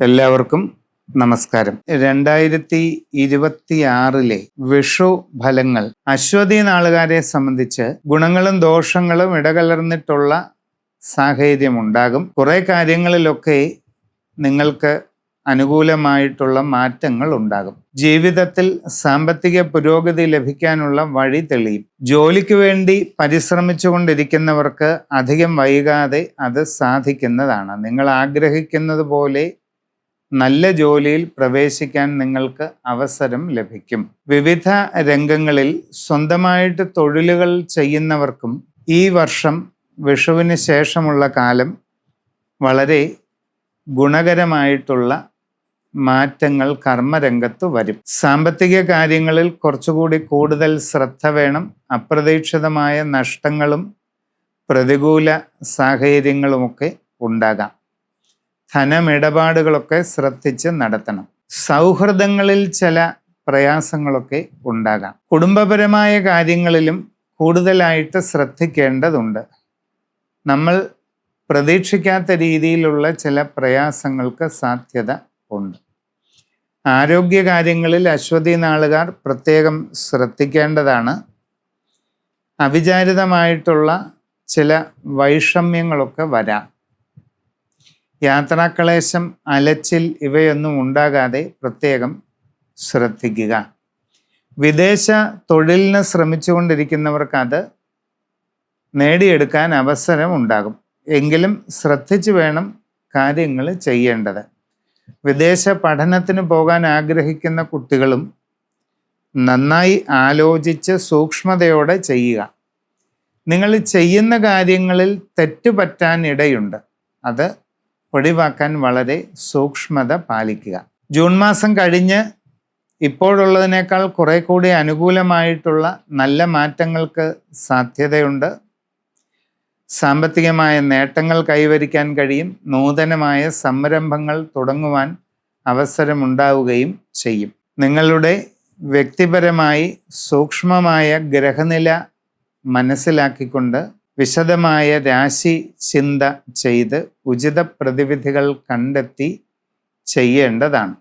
എല്ലാവർക്കും നമസ്കാരം. 2026 വിഷു ഫലങ്ങൾ അശ്വതി നാളുകാരെ സംബന്ധിച്ച് ഗുണങ്ങളും ദോഷങ്ങളും ഇടകലർന്നിട്ടുള്ള സാഹചര്യമുണ്ടാകും. കുറെ കാര്യങ്ങളിലൊക്കെ നിങ്ങൾക്ക് അനുകൂലമായിട്ടുള്ള മാറ്റങ്ങൾ ഉണ്ടാകും. ജീവിതത്തിൽ സാമ്പത്തിക പുരോഗതി ലഭിക്കാനുള്ള വഴി തെളിയും. ജോലിക്ക് വേണ്ടി പരിശ്രമിച്ചുകൊണ്ടിരിക്കുന്നവർക്ക് അധികം വൈകാതെ അത് സാധിക്കുന്നതാണ്. നിങ്ങൾ ആഗ്രഹിക്കുന്നത് പോലെ നല്ല ജോലിയിൽ പ്രവേശിക്കാൻ നിങ്ങൾക്ക് അവസരം ലഭിക്കും. വിവിധ രംഗങ്ങളിൽ സ്വന്തമായിട്ട് തൊഴിലുകൾ ചെയ്യുന്നവർക്കും ഈ വർഷം വിഷുവിന് ശേഷമുള്ള കാലം വളരെ ഗുണകരമായിട്ടുള്ള മാറ്റങ്ങൾ കർമ്മരംഗത്ത് വരും. സാമ്പത്തിക കാര്യങ്ങളിൽ കുറച്ചുകൂടി കൂടുതൽ ശ്രദ്ധ വേണം. അപ്രതീക്ഷിതമായ നഷ്ടങ്ങളും പ്രതികൂല സാഹചര്യങ്ങളുമൊക്കെ ഉണ്ടാകാം. ധനമിടപാടുകളൊക്കെ ശ്രദ്ധിച്ച് നടത്തണം. സൗഹൃദങ്ങളിൽ ചില പ്രയാസങ്ങളൊക്കെ ഉണ്ടാകാം. കുടുംബപരമായ കാര്യങ്ങളിലും കൂടുതലായിട്ട് ശ്രദ്ധിക്കേണ്ടതുണ്ട്. നമ്മൾ പ്രതീക്ഷിക്കാത്ത രീതിയിലുള്ള ചില പ്രയാസങ്ങൾക്ക് സാധ്യത ഉണ്ട്. ആരോഗ്യകാര്യങ്ങളിൽ അശ്വതി നാളുകാർ പ്രത്യേകം ശ്രദ്ധിക്കേണ്ടതാണ്. അവിചാരിതമായിട്ടുള്ള ചില വൈഷമ്യങ്ങളൊക്കെ വരാം. യാത്രാക്ലേശം, അലച്ചിൽ ഇവയൊന്നും ഉണ്ടാകാതെ പ്രത്യേകം ശ്രദ്ധിക്കുക. വിദേശ തൊഴിലിന് ശ്രമിച്ചുകൊണ്ടിരിക്കുന്നവർക്ക് അത് നേടിയെടുക്കാൻ അവസരം ഉണ്ടാകും. എങ്കിലും ശ്രദ്ധിച്ചു വേണം കാര്യങ്ങൾ ചെയ്യേണ്ടത്. വിദേശ പഠനത്തിന് പോകാൻ ആഗ്രഹിക്കുന്ന കുട്ടികളും നന്നായി ആലോചിച്ച് സൂക്ഷ്മതയോടെ ചെയ്യുക. നിങ്ങൾ ചെയ്യുന്ന കാര്യങ്ങളിൽ തെറ്റുപറ്റാൻ ഇടയുണ്ട്. അത് ഒഴിവാക്കാൻ വളരെ സൂക്ഷ്മത പാലിക്കുക. ജൂൺ മാസം കഴിഞ്ഞ് ഇപ്പോഴുള്ളതിനേക്കാൾ കുറെ കൂടി അനുകൂലമായിട്ടുള്ള നല്ല മാറ്റങ്ങൾക്ക് സാധ്യതയുണ്ട്. സാമ്പത്തികമായ നേട്ടങ്ങൾ കൈവരിക്കാൻ കഴിയും. നൂതനമായ സംരംഭങ്ങൾ തുടങ്ങുവാൻ അവസരമുണ്ടാവുകയും ചെയ്യും. നിങ്ങളുടെ വ്യക്തിപരമായി സൂക്ഷ്മമായ ഗ്രഹനില മനസ്സിലാക്കിക്കൊണ്ട് വിശദമായ രാശി ചിന്ത ചെയ്ത് ഉചിത പ്രതിവിധികൾ കണ്ടെത്തി ചെയ്യേണ്ടതാണ്.